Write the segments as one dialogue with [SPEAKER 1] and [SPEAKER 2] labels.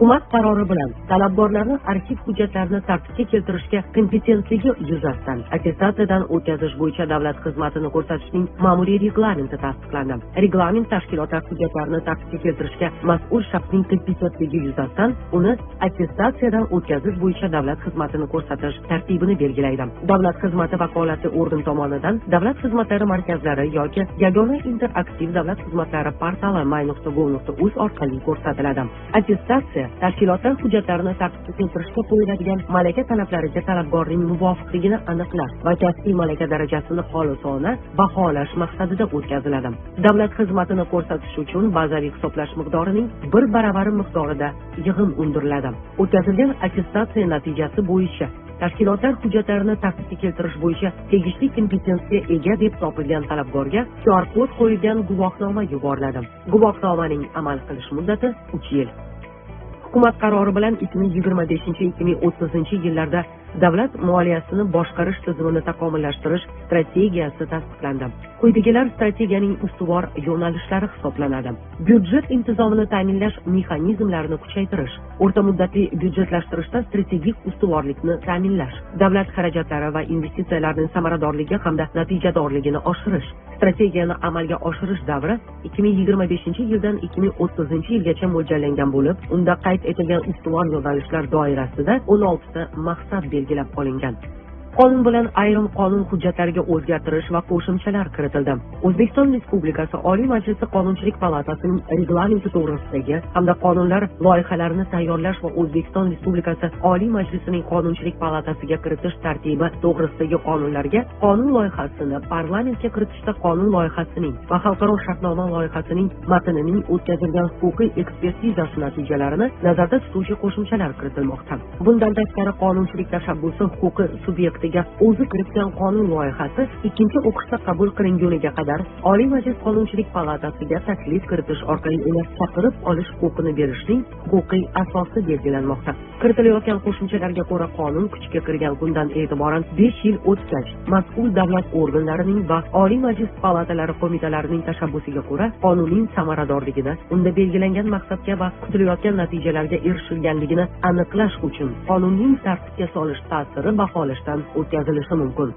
[SPEAKER 1] Hukumat qarori bilan talabgorlarni arxiv hujjatlarini tartibga keltirishga kompetentligi yuzasidan attestatsiyadan o'tkazish bo'yicha davlat xizmatini ko'rsatishning ma'muriy reglamenti tasdiqlandi. Reglament tashkilotlar hujjatlarini tartibga keltirishga mas'ul shaxsning kompetentligi yuzasidan uni attestatsiyadan o'tkazish bo'yicha davlat xizmatini ko'rsatish tartibini belgilaydi. Davlat xizmati vakolatli organ tomonidan davlat xizmatlari markazlari yoki yagona interaktiv davlat xizmatlari portali my.gov.uz orqali ko'rsatiladi. Attestatsiya tashkilotlar hujjatlarini tartibga keltirishga qo'yiladigan malaka talablariga talabgorning muvofiqligini aniqlash va kasbiy malaka darajasini xolisona baholash maqsadida o'tkaziladi. Davlat xizmatini ko'rsatish uchun bazaviy hisoblash miqdorining 1/1 miqdorida yig'im undiriladi. O'tkazilgan attestatsiya natijasi bo'yicha tashkilotlar hujjatlarini tartibga keltirish bo'yicha tegishli kompetensiya ega deb topilgan talabgorga QR kod qo'yilgan guvohnoma yuboriladi. Guvohnomaning amal qilish muddati 3 yil. Hukumat qarori bilan 2025-2030 yillarda davlat moliyasini boshqarish tizimini takomillashtirish strategiyasi tasdiqlandi. Quyidagilar strategiyaning ustuvor yo'nalishlari hisoblanadi. Byudjet intizomini ta'minlash mexanizmlarini kuchaytirish, o'rta muddatli byudjetlashtirishda strategik ustuvorlikni ta'minlash, davlat xarajatlari va investitsiyalarning samaradorligi hamda natijadorligini oshirish. Strategiyani amalga oshirish davri 2025-yildan 2030 yilgacha mo'ljallangan bo'lib, unda qayd etilgan ustuvor yo'nalishlar doirasida 16 ta maqsad belgilab olingan. Qonun bilan ayrim qonun hujjatlariga o'zgartirish va qo'shimchalar kiritildi. O'zbekiston Respublikasi Oliy Majlisi Qonunchilik palatasining reglamenti to'g'risidagi hamda qonunlar loyihalarini tayyorlash va O'zbekiston Respublikasi Oliy Majlisining Qonunchilik palatasiga kiritish tartibi to'g'risidagi qonunlarga qonun loyihasini parlamentga kiritishda qonun loyihasining va xalqaro shartnoma loyihasining matnining o'tkazilgan huquqiy ekspertizasi natijalarini nazarda tutuvchi qo'shimchalar kiritilmoqda. Bundan tashqari qonunchilik tashabbusi huquqi subyekti o'zi kiritgan qonun loyihasi ikkinchi o'qishda qabul qilinguniga qadar Oliy Majlis Qonunchilik palatasiga taklif kiritish orqali uni chaqirib olish huquqini berishning huquqiy asosi belgilanmoqda. Kiritilayotgan qo'shimchalarga ko'ra qonun kuchga kirgan kundan e'tiboran 5 yil o'tgach, mas'ul davlat organlarining va Oliy Majlis palatalari qo'mitalarining tashabbusiga ko'ra qonunning samaradorligini, unda belgilangan maqsadga va kutilayotgan natijalarga erishilganligini aniqlash uchun qonunning tartibga solish ta'siri baholashdan o'tkazilishi mumkin.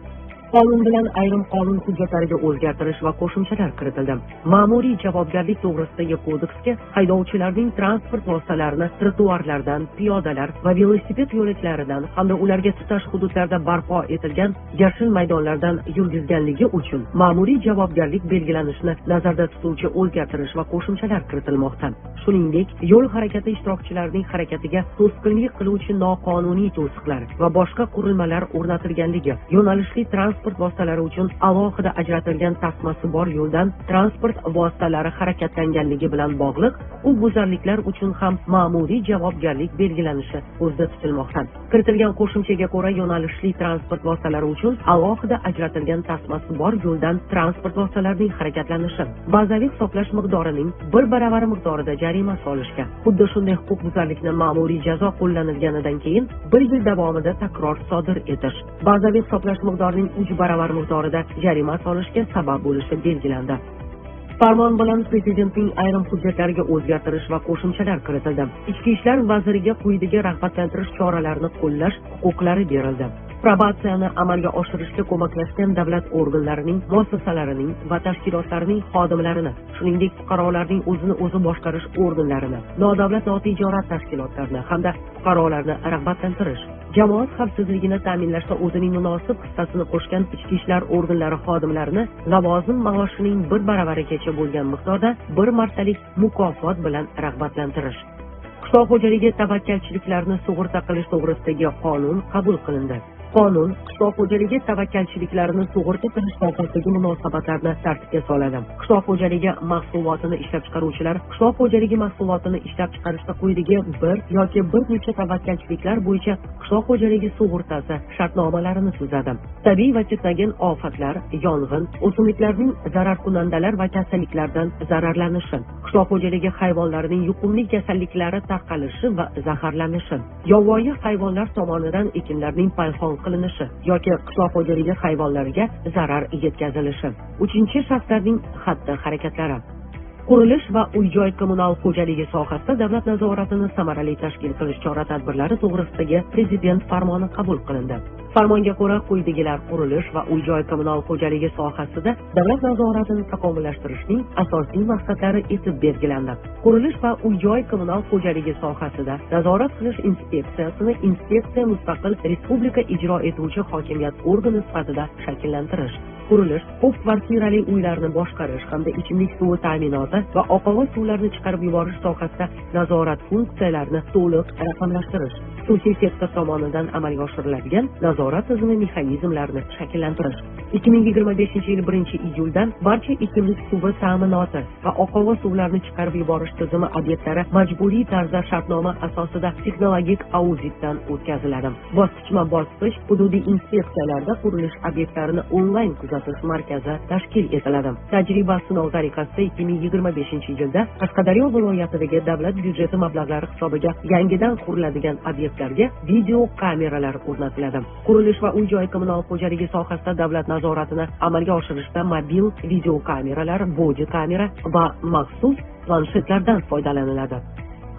[SPEAKER 1] Qonun bilan ayrim qonun hujjatlariga o'zgartirish va qo'shimchalar kiritildi. Ma'muriy javobgarlik to'g'risidagi kodeksga haydovchilarning transport vositalarini trotuarlardan, piyodalar va velosiped yo'laklaridan hamda ularga tutash hududlarda barpo etilgan yashil maydonlardan yurgizganligi uchun ma'muriy javobgarlik belgilanishini nazarda tutuvchi o'zgartirish va qo'shimchalar kiritilmoqda. Shuningdek, yo'l harakati ishtirokchilarining harakatiga to'sqinlik qiluvchi noqonuniy to'siqlar va boshqa qurilmalar o'rnatilganligi, yo'nalishli transport vositalari uchun alohida ajratilgan tasmasi bor yo'ldan transport vositalari harakatlanganligi bilan bog'liq huquqbuzarliklar uchun ham ma'muriy javobgarlik belgilanishi ko'zda tutilmoqda. Kiritilgan qo'shimchaga ko'ra yo'nalishli transport vositalari uchun alohida ajratilgan tasmasi bor yo'ldan transport vositalarining harakatlanishi bazaviy hisoblash miqdorining 1/1 miqdorida jarima solishga, xuddi shunday huquqbuzarlikni ma'muriy jazo qo'llanilganidan keyin 1 yil davomida takror sodir etish, bazaviy hisoblash miqdorining 3/1 miqdorida jarima solishga sabab bo'lishi belgilandi. Farmon bilan Prezidentning ayrim hujjatlariga o'zgartirish va qo'shimchalar kiritildi. Ichki ishlar vaziriga quyidagi rag'batlantirish choralarini qo'llash huquqlari berildi. Probatsiyani amalga oshirishga ko'maklashgan davlat organlarining, muassasalarining va tashkilotlarining xodimlarini, shuningdek fuqarolarning o'zini o'zi boshqarish organlarini, nodavlat notijorat tashkilotlarini hamda fuqarolarni rag'batlantirish, jamoat xavfsizligini ta'minlashda o'zining munosib hissasini qo'shgan ichki ishlar organlari xodimlarini lavozim maoshining 1/1 bo'lgan miqdorda 1 martalik mukofot bilan rag'batlantirish. Qishloq xo'jaligi tavakkalchiliklarni sug'urta qilish to'g'risidagi qonun qabul qilindi. Qonun qishloq xo'jaligi tavakkalchiliklarini sug'urta qilish sohasidagi munosabatlarni tartibga soladi. Qishloq xo'jaligi mahsulotini ishlab chiqaruvchilar qishloq xo'jaligi mahsulotini ishlab chiqarishda quyidagi bir yoki bir necha tavakkalchiliklar bo'yicha qishloq xo'jaligi sug'urtasi shartnomalarini tuzadi. Tabiiy va kutilmagan ofatlar, yong'in, o'simliklarning zararkunandalar va kasalliklardan zararlanishi, qishloq xo'jaligi hayvonlarining yuqumli kasalliklari tarqalishi va zaharlanishi, yovvoyi hayvonlar tomonidan ekinlarning payhon qilinishi yoki qishloq xo'jaligi hayvonlariga zarar yetkazilishi. 3-shaxslarning xatti-harakatlari. Qurilish va uy-joy kommunal xo'jaligi sohasida davlat nazoratini samarali tashkil qilish chora-tadbirlari to'g'risidagi Prezident farmoni qabul qilindi. Farmonga ko'ra, quyidagilar qurilish va uy-joy kommunal xo'jaligi sohasida davlat nazoratini takomillashtirishning asosiy maqsadlari etib belgilandi. Qurilish va uy-joy kommunal xo'jaligi sohasida nazorat qilish inspeksiyasini inspeksiya mustaqil respublika ijro etuvchi hokimiyat organi sifatida shakllantirish, qurilish, ko'p kvartirali uylarni boshqarish hamda ichimlik suvi ta'minoti va oqova suvlarni chiqarib yuborish sohasida nazorat funksiyalarini to'liq raqamlashtirish, xususiy sektor tomonidan amalga oshiriladigan nazorat tizimi mexanizmlarini shakllantirish. 2025-yil 1-iyuldan barcha ichimlik suvi ta'minoti va oqova suvlarni chiqarib yuborish tizimi obyektlari majburiy tarzda shartnoma asosida texnologik auditdan o'tkaziladi. Bosqichma-bosqich hududiy inspeksiyalarda qurilish obyektlarini onlayn kuzatish markazi tashkil etiladi. Tajriba sinov tariqasida 2025-yilda Qashqadaryo viloyatidagi davlat byudjeti mablag'lari hisobiga yangidan quriladigan obyektlarga video kameralar o'rnatiladi. Qurilish va uy-joy kommunal xo'jaligi sohasida davlat nazoratini amalga oshirishda mobil video kameralar, bodi kamera va maxsus planshetlardan foydalaniladi.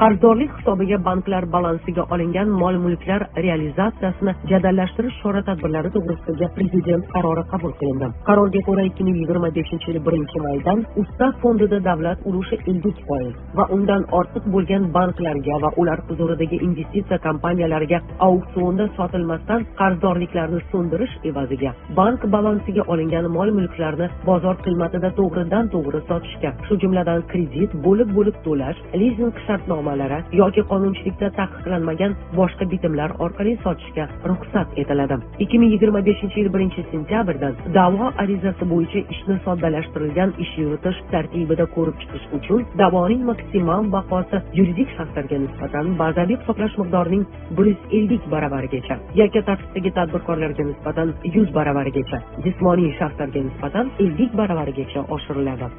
[SPEAKER 1] Qarzdorlik hisobiga banklar balansiga olingan mol-mulklar realizatsiyasini jadallashtirish chora-tadbirlari to'g'risidagi Prezident qarori qabul qilindi. Qarorga ko'ra 2025-yil 1-maydan Ustav fondida davlat ulushi 50% va undan ortiq bo'lgan banklarga va ular huzuridagi investitsiya kompaniyalariga auksionda sotilmasdan qarzdorliklarni so'ndirish evaziga bank balansiga olingan mol-mulklarni bozor qiymatida to'g'ridan-to'g'ri sotishga, shu jumladan kredit, bo'lib to'lash, lizing shartnoma yoki qonunchilikda taqiqlanmagan boshqa bitimlar orqali sotishga ruxsat etiladi. 2025-yil 1-sentyabrdan da'vo arizasi bo'yicha ishni soddalashtirilgan ish yuritish tartibida ko'rib chiqish uchun da'voning maksimal bahosi yuridik shaxslarga nisbatan bazaviy hisoblash miqdorining 150 baravarigacha, yakka tartibdagi tadbirkorlarga nisbatan 100 baravarigacha, jismoniy shaxslarga nisbatan 50 baravarigacha oshiriladi.